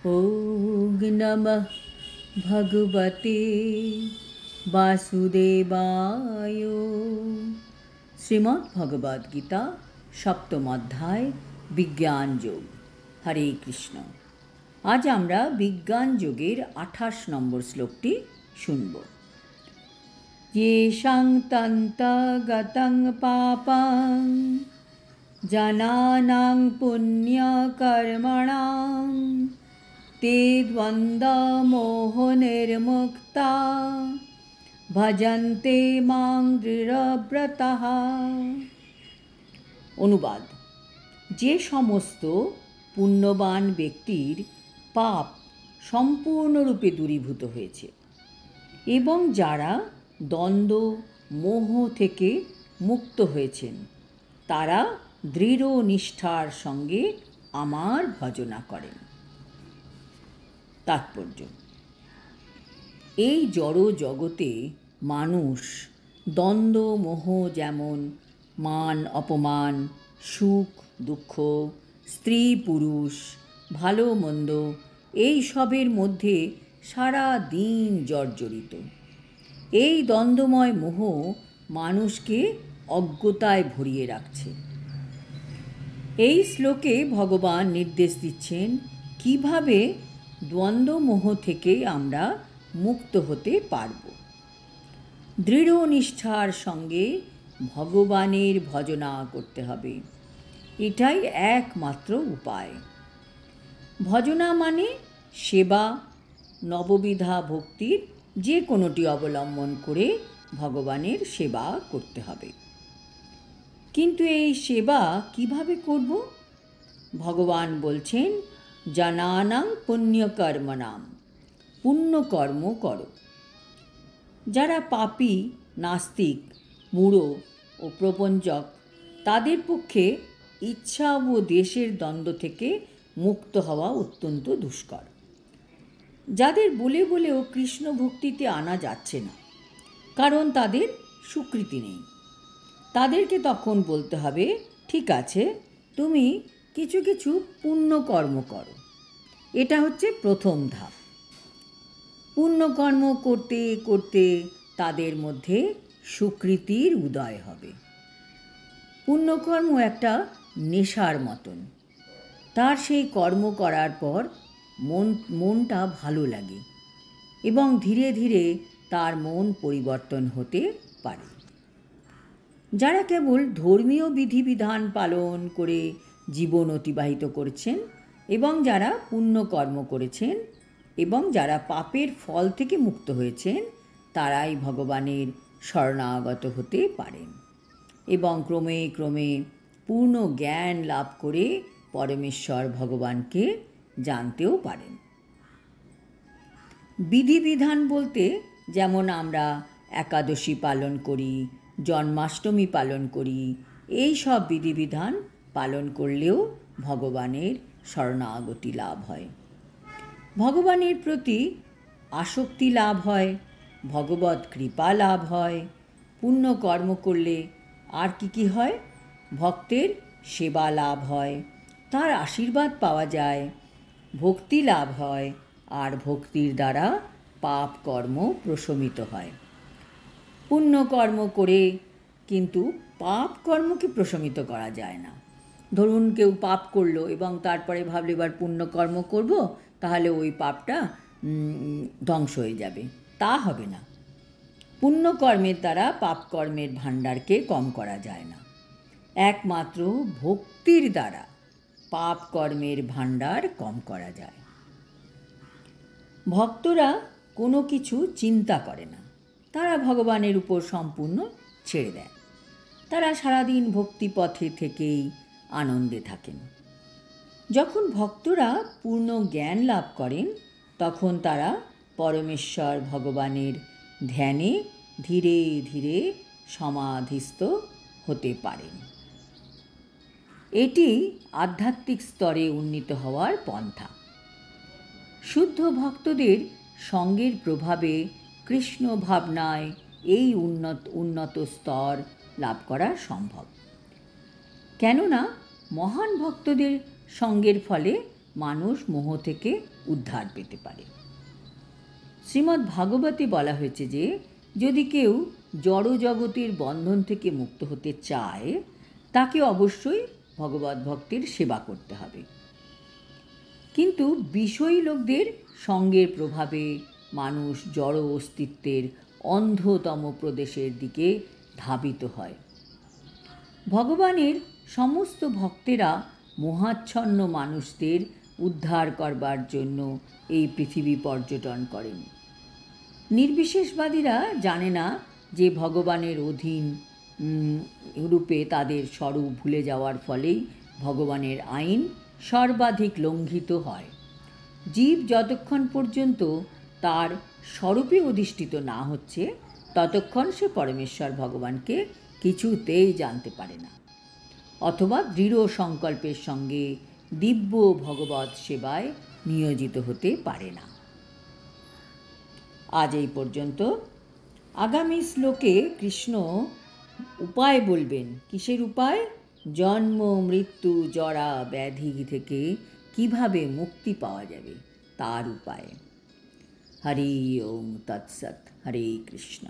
ॐ नमः भगवते वासुदेवाय। শ্রীমদ্ ভগবদ গীতা সপ্তম অধ্যায় বিজ্ঞান যোগ। হরে কৃষ্ণ। আজ আমরা বিজ্ঞান যোগের 28 নম্বর শ্লোকটি শুনব। येषां तन्तगतं पापं जनानां पुण्यकर्मणां ते द्वन्द्वमोहनिर्मुक्ता ভজন্তে মাং দৃঢ়ব্রতঃ। অনুবাদ: যে সমস্ত পুণ্যবান ব্যক্তির পাপ সম্পূর্ণরূপে দূরীভূত হয়েছে এবং যারা দ্বন্দ্ব মোহ থেকে মুক্ত হয়েছেন, তারা দৃঢ় নিষ্ঠার সঙ্গে আমার ভজনা করেন। তাৎপর্য: এই জড় জগতে মানুষ দ্বন্দ্ব মোহ, যেমন মান অপমান, সুখ দুঃখ, স্ত্রী পুরুষ, ভালো মন্দ, এই সবের মধ্যে সারা দিন জর্জরিত। এই দ্বন্দ্বময় মোহ মানুষকে অজ্ঞতায় ভরিয়ে রাখছে। এই শ্লোকে ভগবান নির্দেশ দিচ্ছেন কিভাবে দ্বন্দ্ব মোহ থেকে আমরা মুক্ত হতে পারব। দৃঢ় নিষ্ঠার সঙ্গে ভগবানের ভজনা করতে হবে, এটাই একমাত্র উপায়। ভজনা মানে সেবা, নববিধা ভক্তির যে কোনোটি অবলম্বন করে ভগবানের সেবা করতে হবে। কিন্তু এই সেবা কিভাবে করব? ভগবান বলছেন, জানানাং পুণ্যকর্মণাম, পুণ্যকর্ম করো। যারা পাপী, নাস্তিক, মূঢ় ও প্রপঞ্চক, তাদের পক্ষে ইচ্ছা ও দেশের দ্বন্দ্ব থেকে মুক্ত হওয়া অত্যন্ত দুষ্কর। যাদের বলে বলেও কৃষ্ণ ভক্তিতে আনা যাচ্ছে না, কারণ তাদের স্বীকৃতি নেই, তাদেরকে তখন বলতে হবে, ঠিক আছে, তুমি কিছু কিছু পুণ্যকর্ম করো। এটা হচ্ছে প্রথম ধাপ। পুণ্যকর্ম করতে করতে তাদের মধ্যে স্বীকৃতির উদয় হবে। পুণ্যকর্ম একটা নেশার মতন। তার সেই কর্ম করার পর মনটা ভালো লাগে এবং ধীরে ধীরে তার মন পরিবর্তন হতে পারে। যারা কেবল ধর্মীয় বিধিবিধান পালন করে জীবন অতিবাহিত করছেন এবং যারা পুণ্যকর্ম করেছেন এবং যারা পাপের ফল থেকে মুক্ত হয়েছেন, তারাই ভগবানের শরণাগত হতে পারেন এবং ক্রমে ক্রমে পূর্ণ জ্ঞান লাভ করে পরমেশ্বর ভগবানকে জানতেও পারেন। বিধিবিধান বলতে যেমন আমরা একাদশী পালন করি, জন্মাষ্টমী পালন করি, এই সব বিধিবিধান পালন করলেও ভগবানের শরণাগতি লাভ হয়, ভগবানের প্রতি আসক্তি লাভ হয়, ভগবত কৃপা লাভ হয়। পুণ্য কর্ম করলে আর কি হয়? ভক্তের সেবা লাভ হয়, তার আশীর্বাদ পাওয়া যায়, ভক্তি লাভ হয়, আর ভক্তির দ্বারা পাপ কর্ম প্রশমিত হয়। পুণ্যকর্ম করে কিন্তু পাপ কর্মকে প্রশমিত করা যায় না। ধরুন কেউ পাপ করলো এবং তারপরে ভাবলে এবার পুণ্যকর্ম করব, তাহলে ওই পাপটা ধ্বংস হয়ে যাবে, তা হবে না। পুণ্যকর্মের দ্বারা পাপকর্মের ভাণ্ডারকে কম করা যায় না। একমাত্র ভক্তির দ্বারা পাপ কর্মের ভাণ্ডার কম করা যায়। ভক্তরা কোনো কিছু চিন্তা করে না, তারা ভগবানের উপর সম্পূর্ণ ছেড়ে দেয়। তারা সারাদিন ভক্তিপথে থেকেই আনন্দে থাকেন। যখন ভক্তরা পূর্ণ জ্ঞান লাভ করেন, তখন তারা পরমেশ্বর ভগবানের ধ্যানে ধীরে ধীরে সমাধিস্থ হতে পারেন। এটি আধ্যাত্মিক স্তরে উন্নীত হওয়ার পন্থা। শুদ্ধ ভক্তদের সঙ্গের প্রভাবে কৃষ্ণ ভাবনায় এই উন্নত স্তর লাভ করা সম্ভব। কেননা মহান ভক্তদের সঙ্গের ফলে মানুষ মোহ থেকে উদ্ধার পেতে পারে। শ্রীমদ্ ভাগবতে বলা হয়েছে যে যদি কেউ জড় জগতের বন্ধন থেকে মুক্ত হতে চায় তাকে অবশ্যই ভগবত ভক্তের সেবা করতে হবে। কিন্তু বিষয়ী লোকদের সঙ্গের প্রভাবে মানুষ জড় অস্তিত্বের অন্ধতম প্রদেশের দিকে ধাবিত হয়। ভগবানের সমস্ত ভক্তেরা মোহাচ্ছন্ন মানুষদের উদ্ধার করবার জন্য এই পৃথিবী পর্যটন করেন। নির্বিশেষবাদীরা জানে না যে ভগবানের অধীন রূপে তাদের স্বরূপ ভুলে যাওয়ার ফলেই ভগবানের আইন সর্বাধিক লঙ্ঘিত হয়। জীব যতক্ষণ পর্যন্ত তার স্বরূপে অধিষ্ঠিত না হচ্ছে ততক্ষণ সে পরমেশ্বর ভগবানকে কিছুতেই জানতে পারে না, অথবা দৃঢ় সংকল্পের সঙ্গে দিব্য ভগবৎ সেবায় নিয়োজিত হতে পারে না। আজ এই পর্যন্ত। আগামী শ্লোকে কৃষ্ণ উপায় বলবেন। কিসের উপায়? জন্ম মৃত্যু জরা ব্যাধি থেকে কিভাবে মুক্তি পাওয়া যাবে তার উপায়। হরি ওম তৎসৎ। হরে কৃষ্ণ।